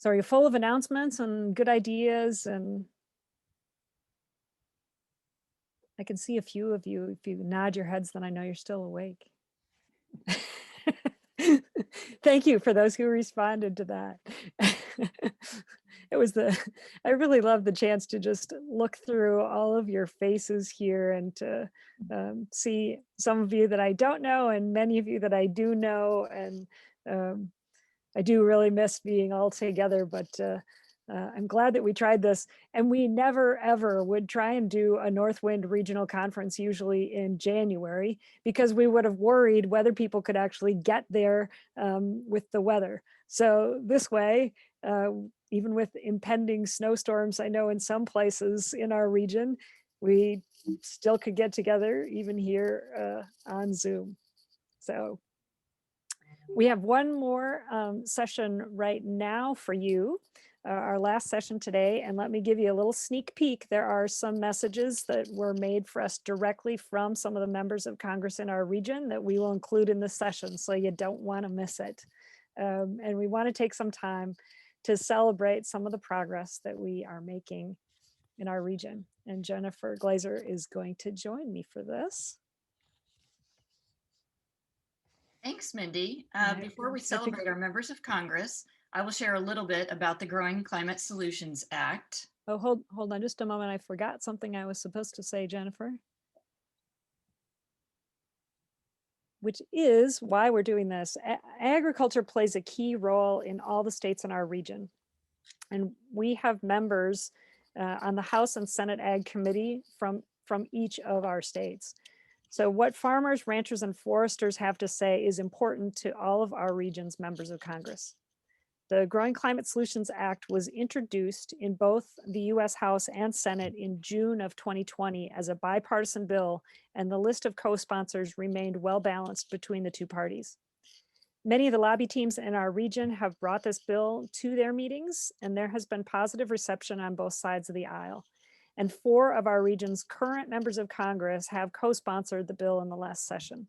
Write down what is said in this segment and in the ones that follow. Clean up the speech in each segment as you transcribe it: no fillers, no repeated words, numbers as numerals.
So are you full of announcements and good ideas? And I can see a few of you. If you nod your heads, then I know you're still awake. Thank you for those who responded to that. I really love the chance to just look through all of your faces here and to see some of you that I don't know and many of you that I do know. And um, I do really miss being all together, but I'm glad that we tried this. And we never, ever would try and do a Northwind Regional Conference usually in January because we would have worried whether people could actually get there with the weather. So this way, even with impending snowstorms, I know in some places in our region, we still could get together even here on Zoom. So we have one more session right now for you, our last session today. And let me give you a little sneak peek. There are some messages that were made for us directly from some of the members of Congress in our region that we will include in this session, so you don't want to miss it. And we want to take some time to celebrate some of the progress that we are making in our region. And Jennifer Glazer is going to join me for this. Thanks, Mindy. And Before we celebrate our members of Congress, I will share a little bit about the Growing Climate Solutions Act. Oh, hold on just a moment. I forgot something I was supposed to say, Jennifer. Which is why we're doing this. Agriculture plays a key role in all the states in our region. And we have members on the House and Senate Ag Committee from each of our states. So what farmers, ranchers, and foresters have to say is important to all of our region's members of Congress. The Growing Climate Solutions Act was introduced in both the US House and Senate in June of 2020 as a bipartisan bill, and the list of co-sponsors remained well balanced between the two parties. Many of the lobby teams in our region have brought this bill to their meetings, and there has been positive reception on both sides of the aisle. And 4 of our region's current members of Congress have co-sponsored the bill in the last session.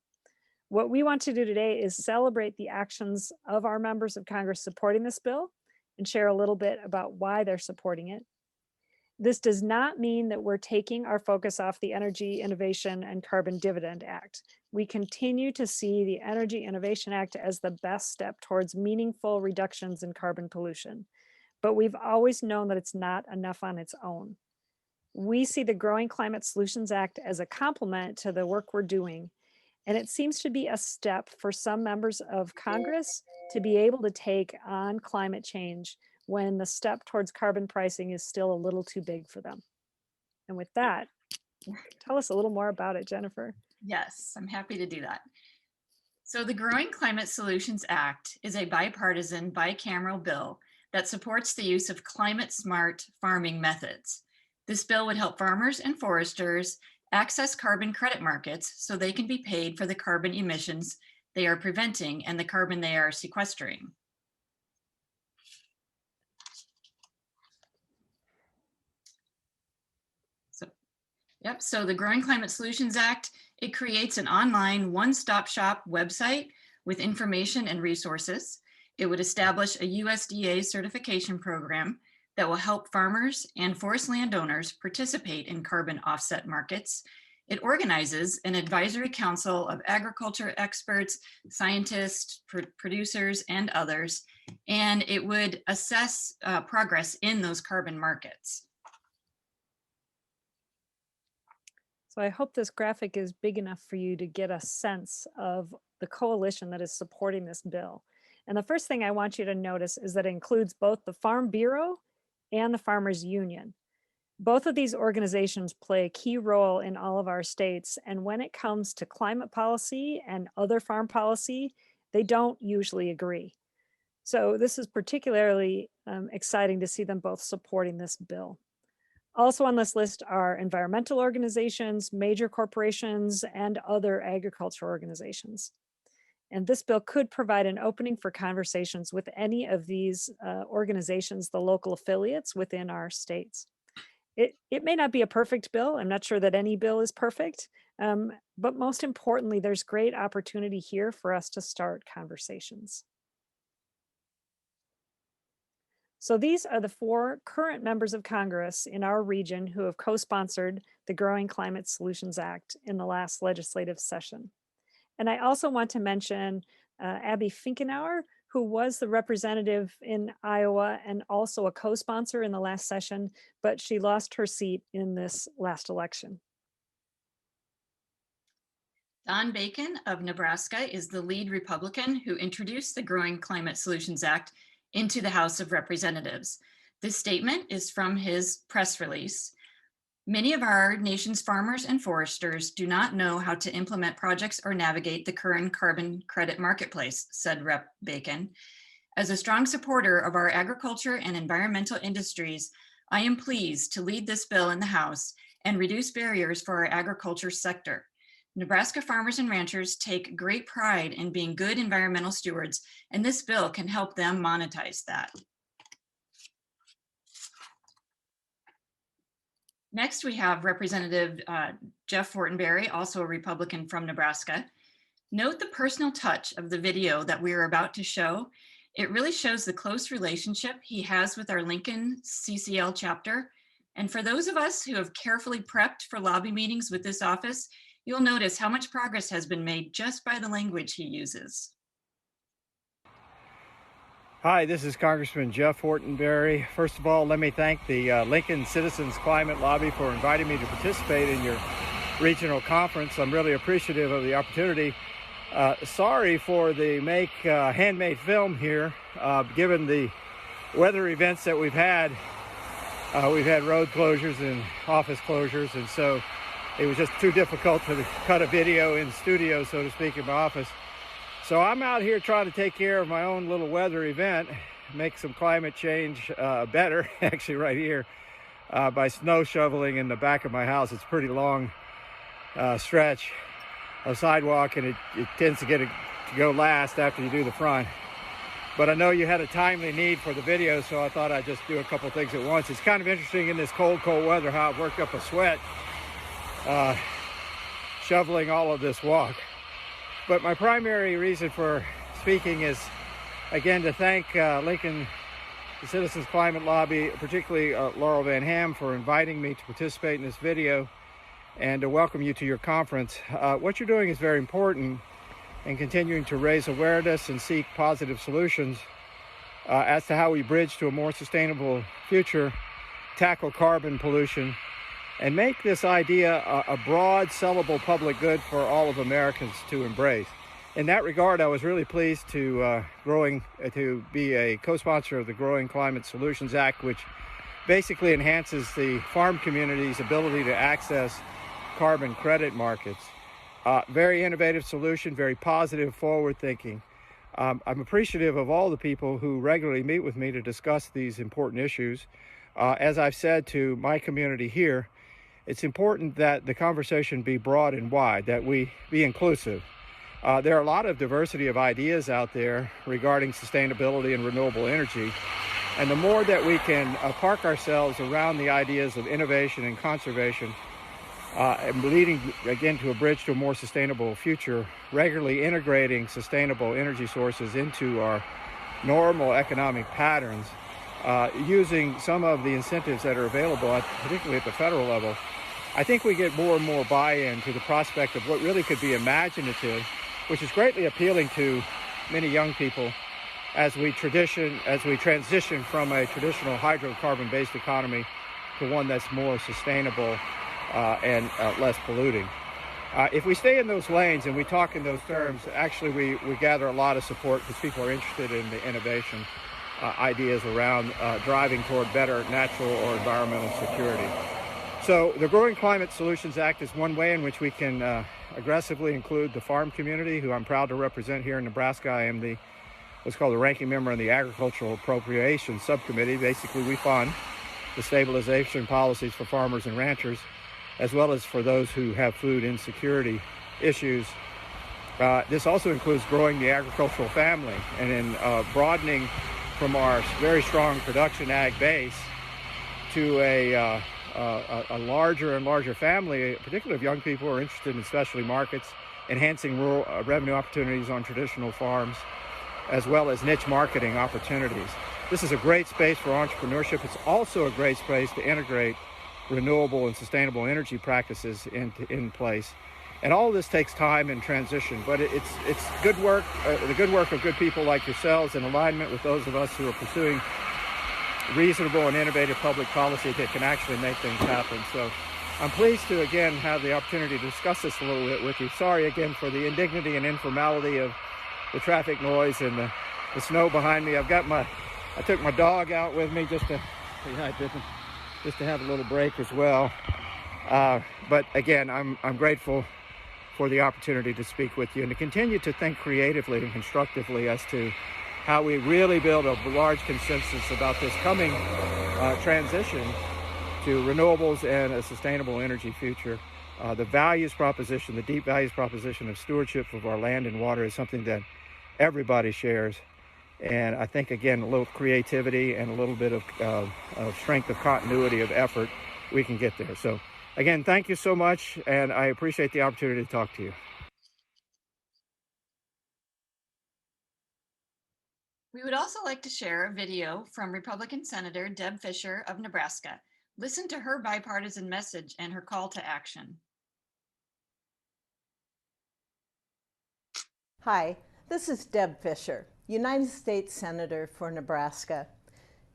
What we want to do today is celebrate the actions of our members of Congress supporting this bill and share a little bit about why they're supporting it. This does not mean that we're taking our focus off the Energy Innovation and Carbon Dividend Act. We continue to see the Energy Innovation Act as the best step towards meaningful reductions in carbon pollution, but we've always known that it's not enough on its own. We see the Growing Climate Solutions Act as a complement to the work we're doing, and it seems to be a step for some members of Congress to be able to take on climate change when the step towards carbon pricing is still a little too big for them. And with that, tell us a little more about it, Jennifer. Yes, I'm happy to do that. So the Growing Climate Solutions Act is a bipartisan, bicameral bill that supports the use of climate-smart farming methods. This bill would help farmers and foresters access carbon credit markets so they can be paid for the carbon emissions they are preventing and the carbon they are sequestering. So the Growing Climate Solutions Act, it creates an online one-stop shop website with information and resources. It would establish a USDA certification program that will help farmers and forest landowners participate in carbon offset markets. It organizes an advisory council of agriculture experts, scientists, producers, and others, and it would assess progress in those carbon markets. So I hope this graphic is big enough for you to get a sense of the coalition that is supporting this bill. And the first thing I want you to notice is that it includes both the Farm Bureau and the Farmers Union. Both of these organizations play a key role in all of our states. And when it comes to climate policy and other farm policy, they don't usually agree. So this is particularly exciting to see them both supporting this bill. Also on this list are environmental organizations, major corporations, and other agriculture organizations. And this bill could provide an opening for conversations with any of these organizations, the local affiliates within our states. It may not be a perfect bill. I'm not sure that any bill is perfect, but most importantly, there's great opportunity here for us to start conversations. So these are the 4 current members of Congress in our region who have co-sponsored the Growing Climate Solutions Act in the last legislative session. And I also want to mention Abby Finkenauer, who was the representative in Iowa and also a co-sponsor in the last session, but she lost her seat in this last election. Don Bacon of Nebraska is the lead Republican who introduced the Growing Climate Solutions Act into the House of Representatives. This statement is from his press release. Many of our nation's farmers and foresters do not know how to implement projects or navigate the current carbon credit marketplace, said Rep. Bacon. As a strong supporter of our agriculture and environmental industries, I am pleased to lead this bill in the House and reduce barriers for our agriculture sector. Nebraska farmers and ranchers take great pride in being good environmental stewards, and this bill can help them monetize that. Next, we have Representative Jeff Fortenberry, also a Republican from Nebraska. Note the personal touch of the video that we are about to show. It really shows the close relationship he has with our Lincoln CCL chapter. And for those of us who have carefully prepped for lobby meetings with this office, you'll notice how much progress has been made just by the language he uses. Hi, this is Congressman Jeff Fortenberry. First of all, let me thank the Lincoln Citizens Climate Lobby for inviting me to participate in your regional conference. I'm really appreciative of the opportunity. Sorry for the handmade film here. Given the weather events that we've had road closures and office closures, and so it was just too difficult to cut a video in studio, so to speak, in my office. So I'm out here trying to take care of my own little weather event, make some climate change better, actually right here, by snow shoveling in the back of my house. It's a pretty long stretch of sidewalk, and it tends to go last after you do the front. But I know you had a timely need for the video, so I thought I'd just do a couple things at once. It's kind of interesting in this cold weather how I've worked up a sweat shoveling all of this walk. But my primary reason for speaking is, again, to thank Lincoln, the Citizens Climate Lobby, particularly Laurel Van Ham, for inviting me to participate in this video and to welcome you to your conference. What you're doing is very important in continuing to raise awareness and seek positive solutions as to how we bridge to a more sustainable future, tackle carbon pollution, and make this idea a broad, sellable public good for all of Americans to embrace. In that regard, I was really pleased to be a co-sponsor of the Growing Climate Solutions Act, which basically enhances the farm community's ability to access carbon credit markets. Very innovative solution, very positive, forward-thinking. I'm appreciative of all the people who regularly meet with me to discuss these important issues. As I've said to my community here, it's important that the conversation be broad and wide, that we be inclusive. There are a lot of diversity of ideas out there regarding sustainability and renewable energy. And the more that we can park ourselves around the ideas of innovation and conservation, and leading, again, to a bridge to a more sustainable future, regularly integrating sustainable energy sources into our normal economic patterns, using some of the incentives that are available, particularly at the federal level, I think we get more and more buy-in to the prospect of what really could be imaginative, which is greatly appealing to many young people as we transition from a traditional hydrocarbon-based economy to one that's more sustainable and less polluting. If we stay in those lanes and we talk in those terms, actually we gather a lot of support because people are interested in the innovation ideas around driving toward better natural or environmental security. So the Growing Climate Solutions Act is one way in which we can aggressively include the farm community, who I'm proud to represent here in Nebraska. I am what's called the ranking member in the Agricultural Appropriations Subcommittee. Basically, we fund the stabilization policies for farmers and ranchers, as well as for those who have food insecurity issues. This also includes growing the agricultural family and in broadening from our very strong production ag base to a larger and larger family, particularly of young people who are interested in specialty markets, enhancing rural revenue opportunities on traditional farms, as well as niche marketing opportunities. This is a great space for entrepreneurship. It's also a great space to integrate renewable and sustainable energy practices in place. And all of this takes time and transition, but it's good work, the good work of good people like yourselves in alignment with those of us who are pursuing reasonable and innovative public policy that can actually make things happen. So I'm pleased to again have the opportunity to discuss this a little bit with you. Sorry again for the indignity and informality of the traffic noise and the snow behind me. I took my dog out with me just to have a little break as well. But again, I'm grateful for the opportunity to speak with you and to continue to think creatively and constructively as to how we really build a large consensus about this coming transition to renewables and a sustainable energy future. The values proposition, the deep values proposition of stewardship of our land and water is something that everybody shares. And I think, again, a little creativity and a little bit of strength of continuity of effort, we can get there. So again, thank you so much, and I appreciate the opportunity to talk to you. We would also like to share a video from Republican Senator Deb Fischer of Nebraska. Listen to her bipartisan message and her call to action. Hi, this is Deb Fischer, United States Senator for Nebraska.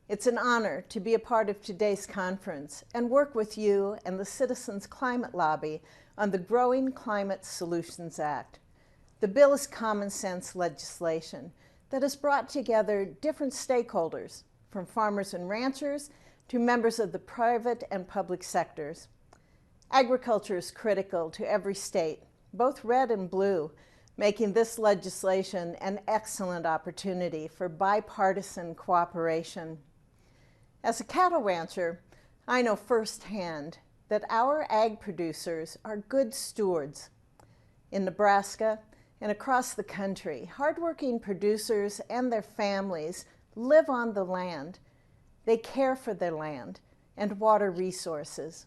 It's an honor to be a part of today's conference and work with you and the Citizens Climate Lobby on the Growing Climate Solutions Act. The bill is common sense legislation that has brought together different stakeholders, from farmers and ranchers to members of the private and public sectors. Agriculture is critical to every state, both red and blue, making this legislation an excellent opportunity for bipartisan cooperation. As a cattle rancher, I know firsthand that our ag producers are good stewards. In Nebraska and across the country, hardworking producers and their families live on the land. They care for their land and water resources.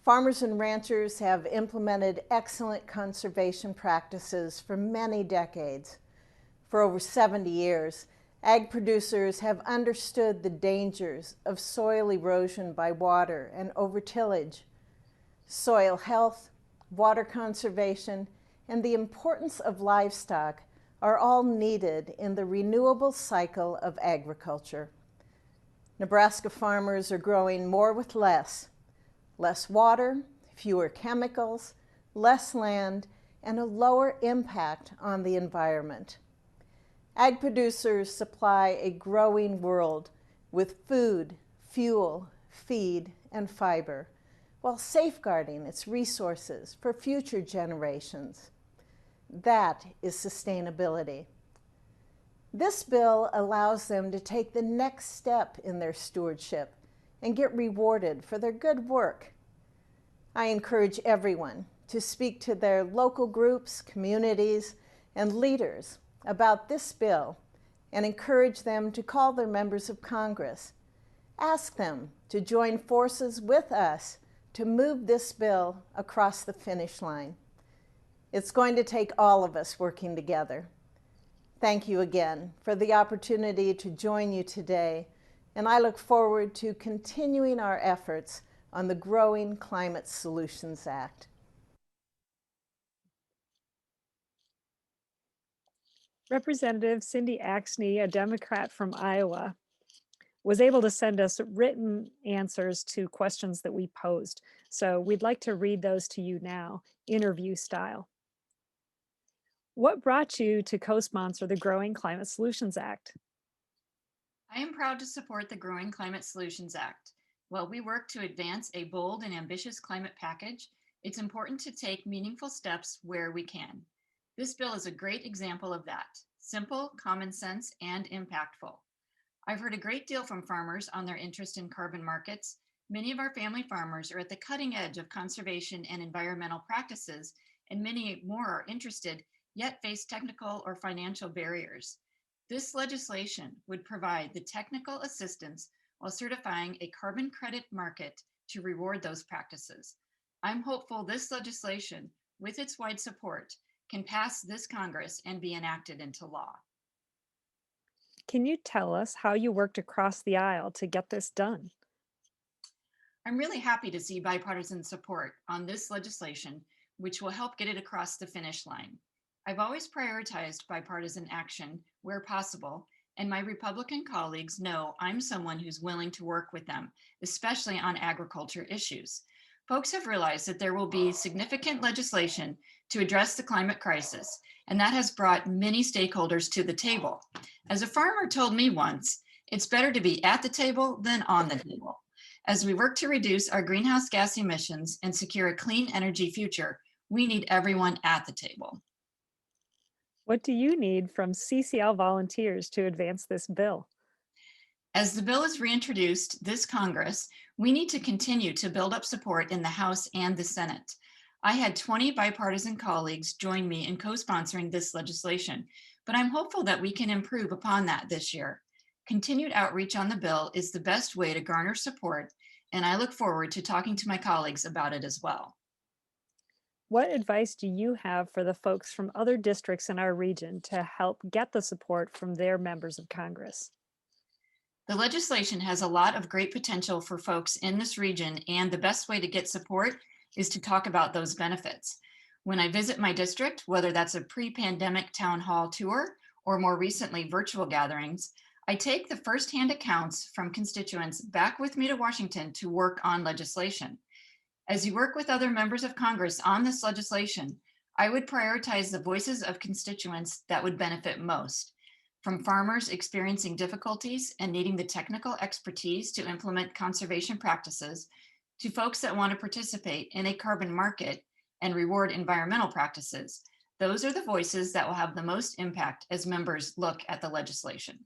Farmers and ranchers have implemented excellent conservation practices for many decades. For over 70 years, ag producers have understood the dangers of soil erosion by water and over-tillage. Soil health, water conservation, and the importance of livestock are all needed in the renewable cycle of agriculture. Nebraska farmers are growing more with less water, fewer chemicals, less land, and a lower impact on the environment. Ag producers supply a growing world with food, fuel, feed, and fiber, while safeguarding its resources for future generations. That is sustainability. This bill allows them to take the next step in their stewardship and get rewarded for their good work. I encourage everyone to speak to their local groups, communities, and leaders about this bill and encourage them to call their members of Congress. Ask them to join forces with us to move this bill across the finish line. It's going to take all of us working together. Thank you again for the opportunity to join you today, and I look forward to continuing our efforts on the Growing Climate Solutions Act. Representative Cindy Axne, a Democrat from Iowa, was able to send us written answers to questions that we posed. So we'd like to read those to you now, interview style. What brought you to co-sponsor the Growing Climate Solutions Act? I am proud to support the Growing Climate Solutions Act. While we work to advance a bold and ambitious climate package, it's important to take meaningful steps where we can. This bill is a great example of that: simple, common sense, and impactful. I've heard a great deal from farmers on their interest in carbon markets. Many of our family farmers are at the cutting edge of conservation and environmental practices, and many more are interested, yet face technical or financial barriers. This legislation would provide the technical assistance while certifying a carbon credit market to reward those practices. I'm hopeful this legislation, with its wide support, can pass this Congress and be enacted into law. Can you tell us how you worked across the aisle to get this done? I'm really happy to see bipartisan support on this legislation, which will help get it across the finish line. I've always prioritized bipartisan action where possible, and my Republican colleagues know I'm someone who's willing to work with them, especially on agriculture issues. Folks have realized that there will be significant legislation to address the climate crisis, and that has brought many stakeholders to the table. As a farmer told me once, it's better to be at the table than on the table. As we work to reduce our greenhouse gas emissions and secure a clean energy future, we need everyone at the table. What do you need from CCL volunteers to advance this bill? As the bill is reintroduced this Congress, we need to continue to build up support in the House and the Senate. I had 20 bipartisan colleagues join me in co-sponsoring this legislation, but I'm hopeful that we can improve upon that this year. Continued outreach on the bill is the best way to garner support, and I look forward to talking to my colleagues about it as well. What advice do you have for the folks from other districts in our region to help get the support from their members of Congress? The legislation has a lot of great potential for folks in this region, and the best way to get support is to talk about those benefits. When I visit my district, whether that's a pre-pandemic town hall tour or more recently virtual gatherings, I take the firsthand accounts from constituents back with me to Washington to work on legislation. As you work with other members of Congress on this legislation, I would prioritize the voices of constituents that would benefit most, from farmers experiencing difficulties and needing the technical expertise to implement conservation practices, to folks that want to participate in a carbon market and reward environmental practices. Those are the voices that will have the most impact as members look at the legislation.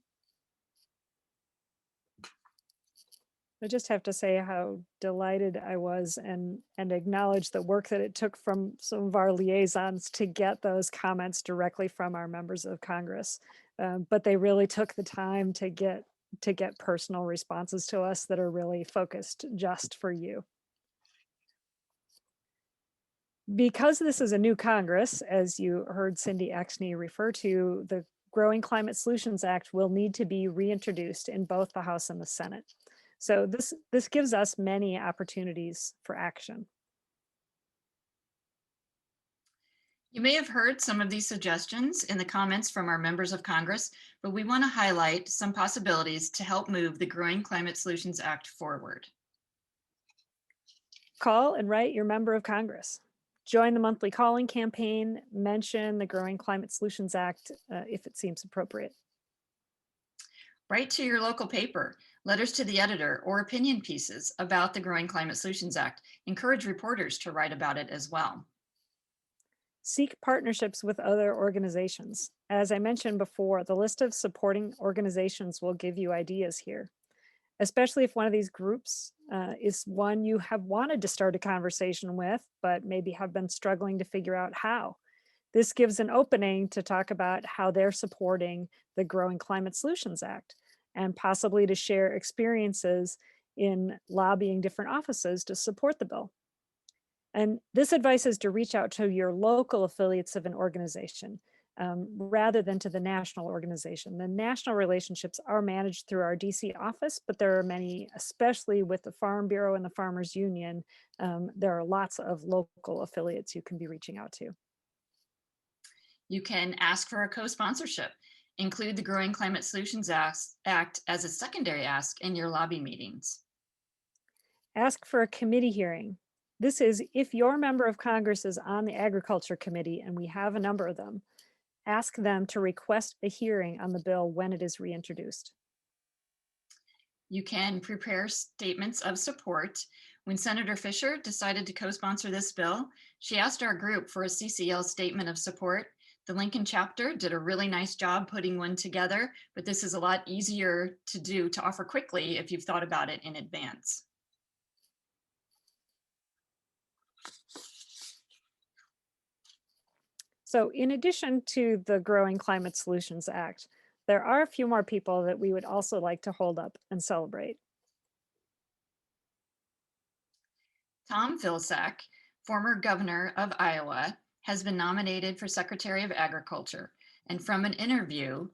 I just have to say how delighted I was and acknowledge the work that it took from some of our liaisons to get those comments directly from our members of Congress. But they really took the time to get personal responses to us that are really focused just for you. Because this is a new Congress, as you heard Cindy Exney refer to, the Growing Climate Solutions Act will need to be reintroduced in both the House and the Senate. So this gives us many opportunities for action. You may have heard some of these suggestions in the comments from our members of Congress, but we want to highlight some possibilities to help move the Growing Climate Solutions Act forward. Call and write your member of Congress. Join the monthly calling campaign. Mention the Growing Climate Solutions Act if it seems appropriate. Write to your local paper, letters to the editor, or opinion pieces about the Growing Climate Solutions Act. Encourage reporters to write about it as well. Seek partnerships with other organizations. As I mentioned before, the list of supporting organizations will give you ideas here, especially if one of these groups is one you have wanted to start a conversation with, but maybe have been struggling to figure out how. This gives an opening to talk about how they're supporting the Growing Climate Solutions Act and possibly to share experiences in lobbying different offices to support the bill. And this advice is to reach out to your local affiliates of an organization rather than to the national organization. The national relationships are managed through our DC office, but there are many, especially with the Farm Bureau and the Farmers Union, there are lots of local affiliates you can be reaching out to. You can ask for a co-sponsorship. Include the Growing Climate Solutions Act as a secondary ask in your lobby meetings. Ask for a committee hearing. This is if your member of Congress is on the Agriculture Committee, and we have a number of them, ask them to request a hearing on the bill when it is reintroduced. You can prepare statements of support. When Senator Fisher decided to co-sponsor this bill, she asked our group for a CCL statement of support. The Lincoln chapter did a really nice job putting one together, but this is a lot easier to do, to offer quickly if you've thought about it in advance. So in addition to the Growing Climate Solutions Act, there are a few more people that we would also like to hold up and celebrate. Tom Vilsack, former governor of Iowa, has been nominated for Secretary of Agriculture. And from an interview,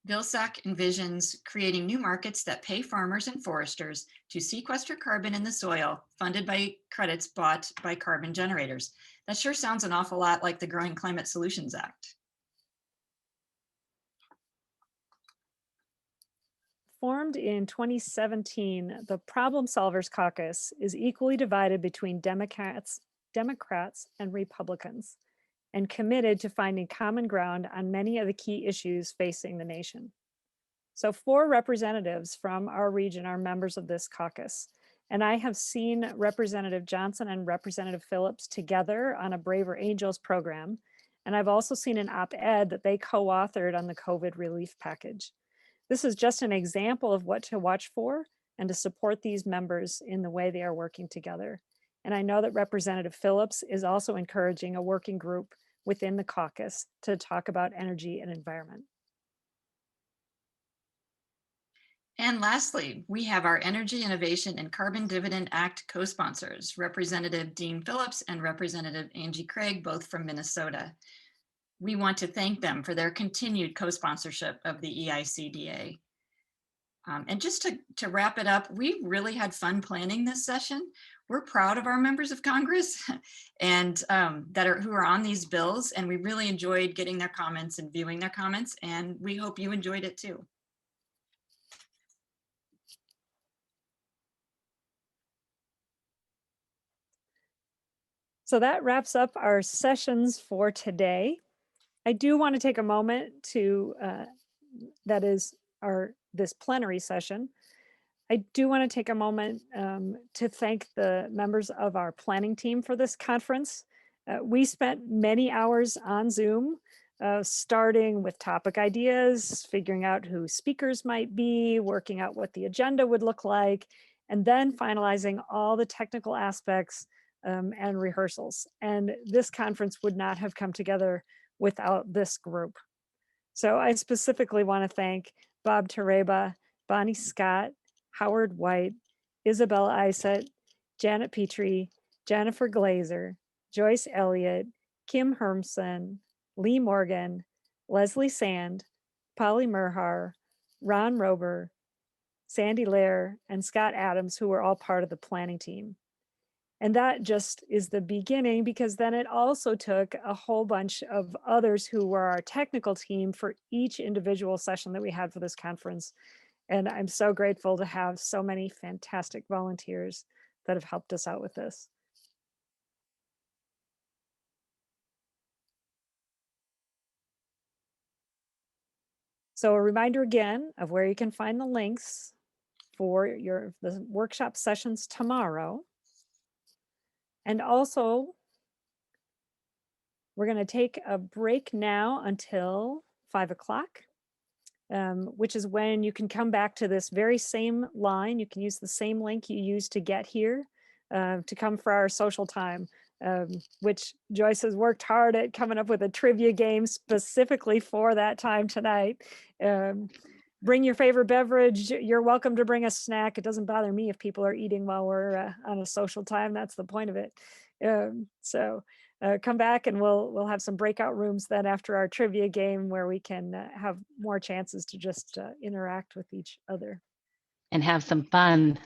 Vilsack envisions creating new markets that pay farmers and foresters to sequester carbon in the soil, funded by credits bought by carbon generators. That sure sounds an awful lot like the Growing Climate Solutions Act. Formed in 2017, the Problem Solvers Caucus is equally divided between Democrats and Republicans, and committed to finding common ground on many of the key issues facing the nation. So 4 representatives from our region are members of this caucus. And I have seen Representative Johnson and Representative Phillips together on a Braver Angels program. And I've also seen an op-ed that they co-authored on the COVID relief package. This is just an example of what to watch for and to support these members in the way they are working together. And I know that Representative Phillips is also encouraging a working group within the caucus to talk about energy and environment. And lastly, we have our Energy Innovation and Carbon Dividend Act co-sponsors, Representative Dean Phillips and Representative Angie Craig, both from Minnesota. We want to thank them for their continued co-sponsorship of the EICDA. And just to wrap it up, we really had fun planning this session. We're proud of our members of Congress and who are on these bills, and we really enjoyed getting their comments and viewing their comments, and we hope you enjoyed it too. So that wraps up our sessions for today. I do want to take a moment to, that is this plenary session. I do want to take a moment to thank the members of our planning team for this conference. We spent many hours on Zoom, starting with topic ideas, figuring out who speakers might be, working out what the agenda would look like, and then finalizing all the technical aspects and rehearsals. And this conference would not have come together without this group. So I specifically want to thank Bob Tereba, Bonnie Scott, Howard White, Isabella Isett, Janet Petrie, Jennifer Glazer, Joyce Elliott, Kim Hermson, Lee Morgan, Leslie Sand, Polly Merhar, Ron Rober, Sandy Lair, and Scott Adams, who were all part of the planning team. And that just is the beginning, because then it also took a whole bunch of others who were our technical team for each individual session that we had for this conference. And I'm so grateful to have so many fantastic volunteers that have helped us out with this. So a reminder again of where you can find the links for the workshop sessions tomorrow. And also, we're going to take a break now until 5 o'clock, which is when you can come back to this very same line. You can use the same link you used to get here to come for our social time, which Joyce has worked hard at coming up with a trivia game specifically for that time tonight. Bring your favorite beverage. You're welcome to bring a snack. It doesn't bother me if people are eating while we're on a social time. That's the point of it. So come back and we'll have some breakout rooms then after our trivia game where we can have more chances to just interact with each other. And have some fun.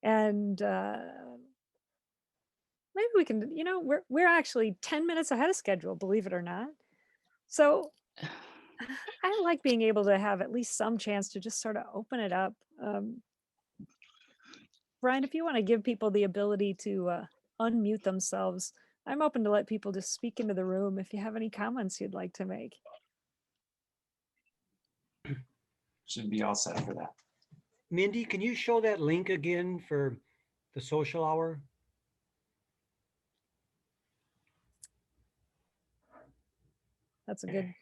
And maybe we can, we're actually 10 minutes ahead of schedule, believe it or not. So I like being able to have at least some chance to just sort of open it up. Brian, if you want to give people the ability to unmute themselves, I'm open to let people just speak into the room if you have any comments you'd like to make. Should be all set for that. Mindy, can you show that link again for the social hour? That's a good.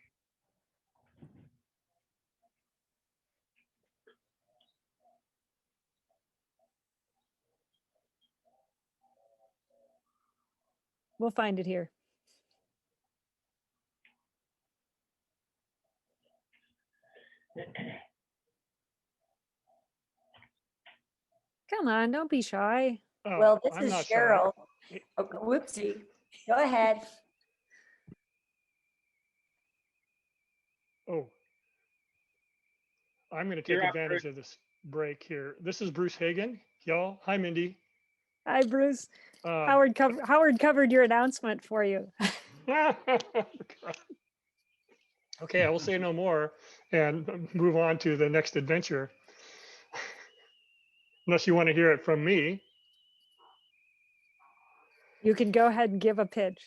We'll find it here. Come on, don't be shy. Oh, Well, this I'm is not shy. Cheryl. Oh, whoopsie. Go ahead. Oh, I'm going to You're take up, advantage of this break here. This is Bruce Hagan, y'all. Hi, Mindy. Hi, Bruce. Uh, Howard covered your announcement for you. Okay, I will say no more and move on to the next adventure. Unless you want to hear it from me. You can go ahead and give a pitch.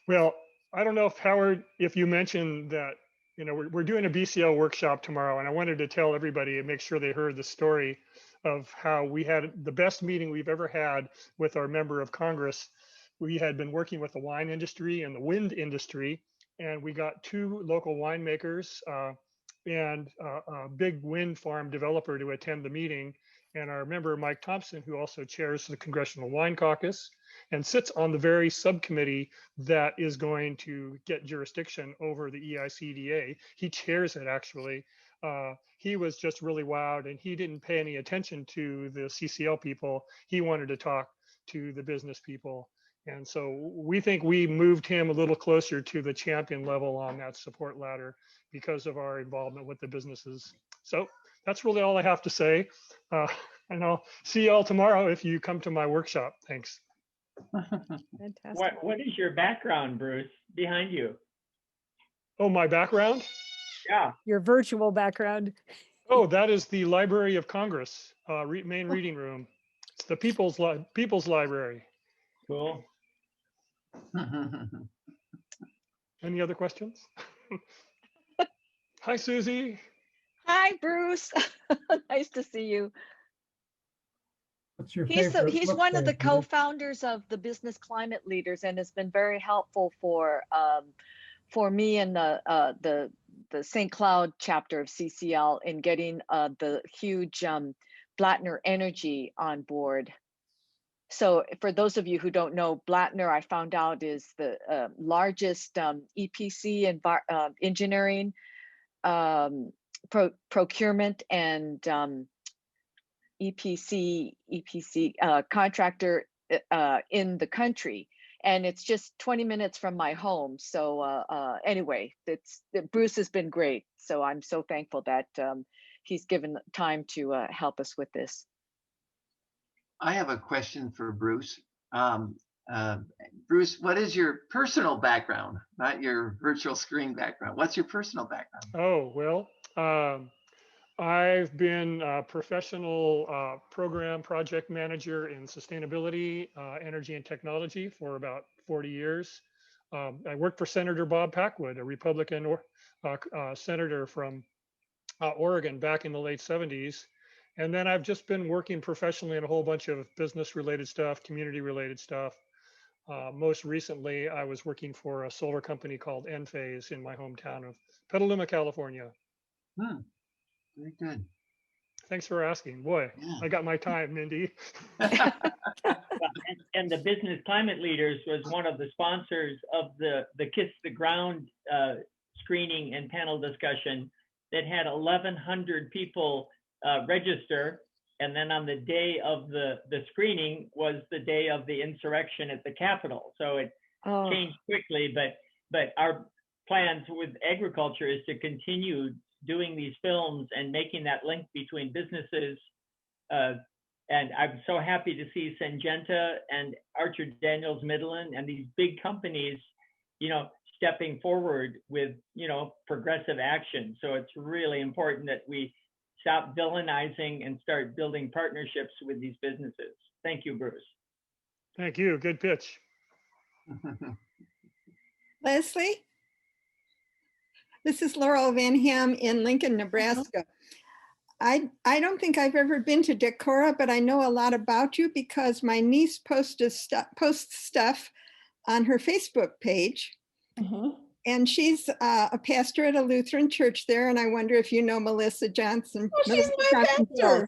Well, I don't know if Howard, if you mentioned that, you know, we're doing a BCL workshop tomorrow, and I wanted to tell everybody and make sure they heard the story of how we had the best meeting we've ever had with our member of Congress. We had been working with the wine industry and the wind industry, and we got 2 local winemakers and a big wind farm developer to attend the meeting. And our member, Mike Thompson, who also chairs the Congressional Wine Caucus and sits on the very subcommittee that is going to get jurisdiction over the EICDA. He chairs it, actually. He was just really wowed, and he didn't pay any attention to the CCL people. He wanted to talk to the business people. And so we think we moved him a little closer to the champion level on that support ladder because of our involvement with the businesses. So that's really all I have to say. And I'll see you all tomorrow if you come to my workshop. Thanks. Fantastic. What is your background, Bruce, behind you? Oh, my background? Yeah. Your virtual background. Oh, that is the Library of Congress, main reading room. It's the People's Library. Cool. Any other questions? Hi, Susie. Hi, Bruce. Nice to see you. What's your He's favorite he's book one of there, the Bruce? co-founders of the Business Climate Leaders and has been very helpful for me and the St. Cloud chapter of CCL in getting the huge Blattner Energy on board. So for those of you who don't know, Blattner, I found out, is the largest EPC and engineering, procurement and EPC contractor in the country. And it's just 20 minutes from my home. So anyway, Bruce has been great. So I'm so thankful that he's given time to help us with this. I have a question for Bruce. Bruce, what is your personal background, not your virtual screen background? What's your personal background? Oh, well, I've been a professional program project manager in sustainability, energy and technology for about 40 years. I worked for Senator Bob Packwood, a Republican senator from Oregon back in the late 70s. And then I've just been working professionally in a whole bunch of business related stuff, community related stuff. Most recently, I was working for a solar company called Enphase in my hometown of Petaluma, California. Very good. Thanks for asking. Boy, Yeah. I got my time, Mindy. And the Business Climate Leaders was one of the sponsors of the Kiss the Ground screening and panel discussion that had 1,100 people register. And then on the day of the screening was the day of the insurrection at the Capitol. So it changed quickly, but our plans with agriculture is to continue doing these films and making that link between businesses. And I'm so happy to see Syngenta and Archer Daniels Midland and these big companies, stepping forward with, progressive action. So it's really important that we stop villainizing and start building partnerships with these businesses. Thank you, Bruce. Thank you. Good pitch. Leslie? This is Laurel Van Ham in Lincoln, Nebraska. I don't think I've ever been to Decorah, but I know a lot about you because my niece posts stuff on her Facebook page. And she's a pastor at a Lutheran church there. And I wonder if you know Melissa Johnson. Oh, she's my pastor.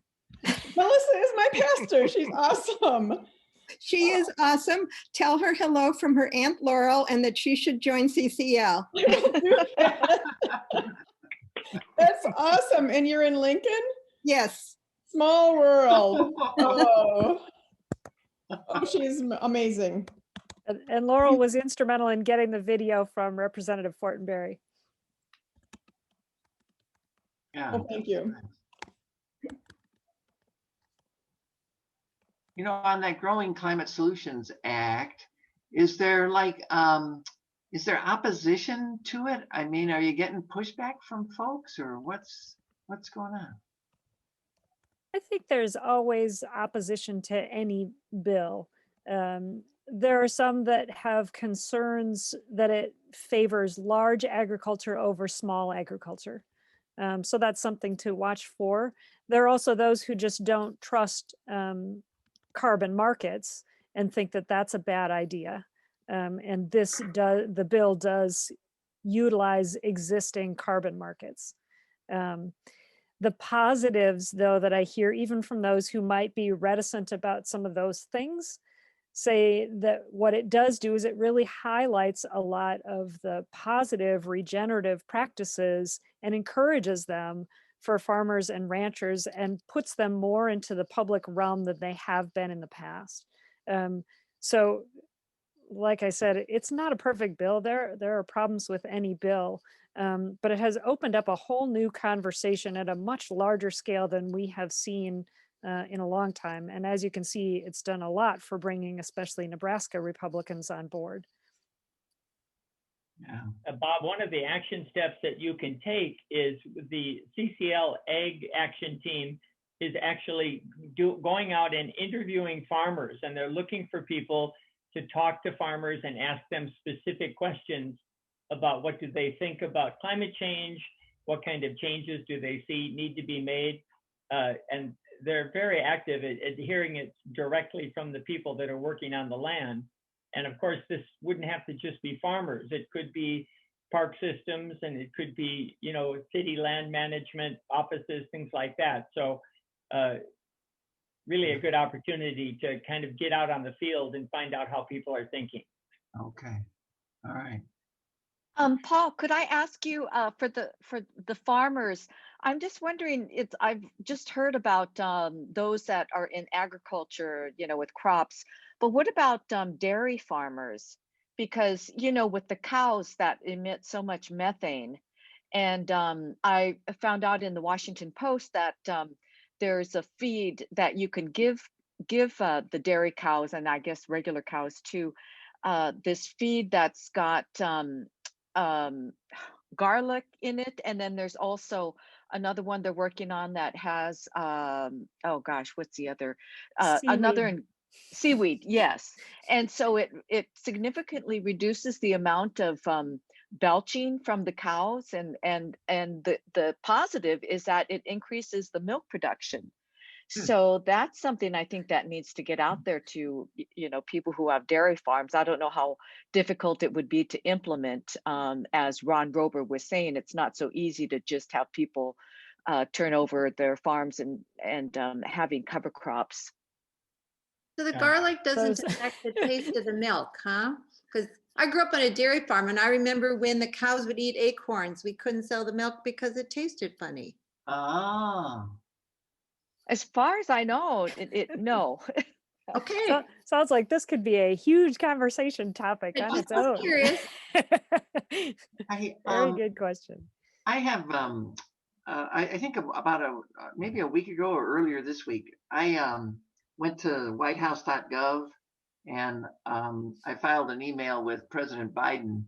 Melissa is my pastor. She's awesome. She is awesome. Tell her hello from her Aunt Laurel and that she should join CCL. That's awesome. And you're in Lincoln? Yes. Small world. Oh, she's amazing. And Laurel was instrumental in getting the video from Representative Fortenberry. Yeah. Well, thank you. You know, on that Growing Climate Solutions Act, is there is there opposition to it? I mean, are you getting pushback from folks, or what's going on? I think there's always opposition to any bill. There are some that have concerns that it favors large agriculture over small agriculture. So that's something to watch for. There are also those who just don't trust carbon markets and think that that's a bad idea. And the bill does utilize existing carbon markets. The positives, though, that I hear even from those who might be reticent about some of those things, say that what it does do is it really highlights a lot of the positive regenerative practices and encourages them for farmers and ranchers and puts them more into the public realm than they have been in the past. So like I said, it's not a perfect bill. There are problems with any bill, but it has opened up a whole new conversation at a much larger scale than we have seen in a long time. And as you can see, it's done a lot for bringing especially Nebraska Republicans on board. Yeah. Bob, one of the action steps that you can take is the CCL Ag Action Team is actually going out and interviewing farmers, and they're looking for people to talk to farmers and ask them specific questions about what do they think about climate change, what kind of changes do they see need to be made, and they're very active at hearing it directly from the people that are working on the land. And of course, this wouldn't have to just be farmers. It could be park systems, and it could be, you know, city land management offices, things like that. So really a good opportunity to kind of get out on the field and find out how people are thinking. Okay. All right. Paul, could I ask you for the farmers? I'm just wondering. I've just heard about those that are in agriculture, you know, with crops. But what about dairy farmers? Because you know, with the cows that emit so much methane, and I found out in the Washington Post that there's a feed that you can give the dairy cows, and I guess regular cows too. This feed that's got garlic in it, and then there's also another one they're working on that has oh gosh, what's the other Seaweed. seaweed, yes. And so it significantly reduces the amount of belching from the cows, and the positive is that it increases the milk production. So that's something I think that needs to get out there to, you know, people who have dairy farms. I don't know how difficult it would be to implement. As Ron Rober was saying, it's not so easy to just have people turn over their farms and having cover crops. So the garlic doesn't affect the taste of the milk, huh? Because I grew up on a dairy farm, and I remember when the cows would eat acorns, we couldn't sell the milk because it tasted funny. Ah. As far as I know, no. Okay. So, sounds like this could be a huge conversation topic on its own. Curious. Very good question. I have I think about maybe a week ago or earlier this week, I went to whitehouse.gov and I filed an email with President Biden,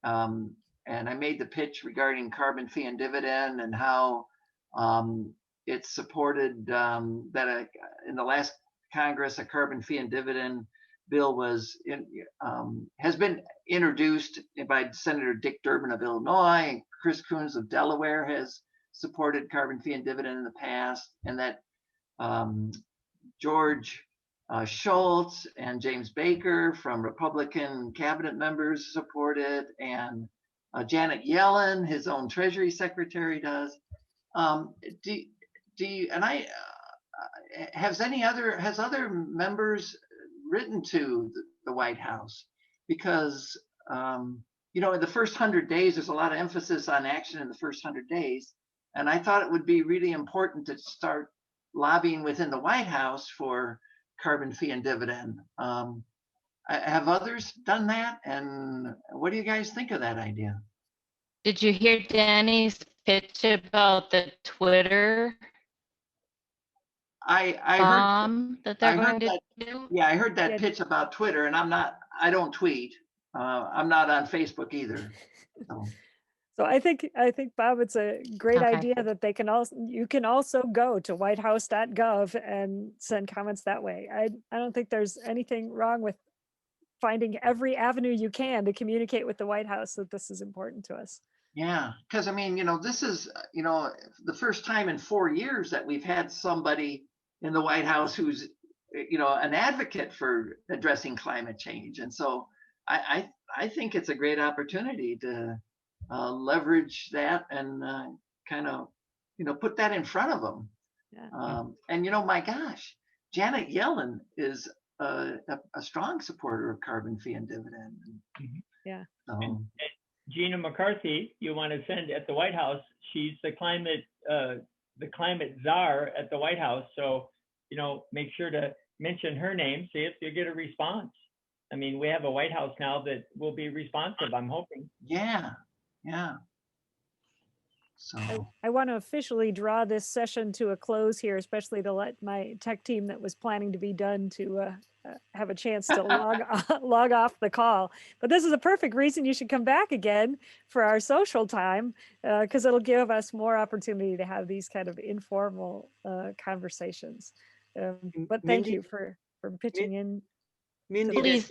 and I made the pitch regarding carbon fee and dividend and how it's supported that in the last Congress a carbon fee and dividend bill has been introduced by Senator Dick Durbin of Illinois, and Chris Coons of Delaware has supported carbon fee and dividend in the past, and that George Schultz and James Baker from Republican cabinet members support it, and Janet Yellen, his own Treasury Secretary, does. Has other members written to the White House? Because you know, in the first 100 days, there's a lot of emphasis on action in the first 100 days, and I thought it would be really important to start lobbying within the White House for carbon fee and dividend. Have others done that? And what do you guys think of that idea? Did you hear Danny's pitch about the Twitter I heard, that they're I going heard to that, do? yeah, I heard that Yeah. pitch about Twitter, and I don't tweet. I'm not on Facebook either. So. So I think Bob, it's a great Okay. idea that you can also go to whitehouse.gov and send comments that way. I don't think there's anything wrong with finding every avenue you can to communicate with the White House that this is important to us. Yeah, because I mean, this is, the first time in 4 years that we've had somebody in the White House who's, an advocate for addressing climate change. And so I think it's a great opportunity to leverage that and kind of, put that in front of them. Yeah. And, my gosh, Janet Yellen is a strong supporter of carbon fee and dividend. Yeah. So, Gina McCarthy, you want to send at the White House. She's the climate czar at the White House. So, make sure to mention her name, see if you get a response. I mean, we have a White House now that will be responsive, I'm hoping. yeah. So I want to officially draw this session to a close here, especially to let my tech team that was planning to be done to have a chance to log off the call. But this is a perfect reason you should come back again for our social time, because it'll give us more opportunity to have these kind of informal conversations. But thank you for pitching in. Mindy,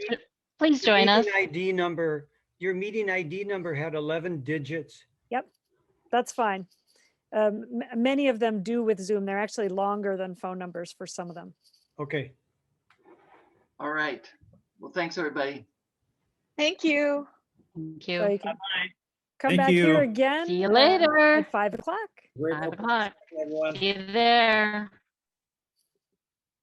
Please join us. Your meeting ID number had 11 digits. Yep, that's fine. Many of them do with Zoom. They're actually longer than phone numbers for some of them. Okay. all right. Well, thanks, everybody. Thank you. Thank you. So you can Bye-bye. come Thank back you. here again. See you later. At 5 o'clock. 5 o'clock. See you there.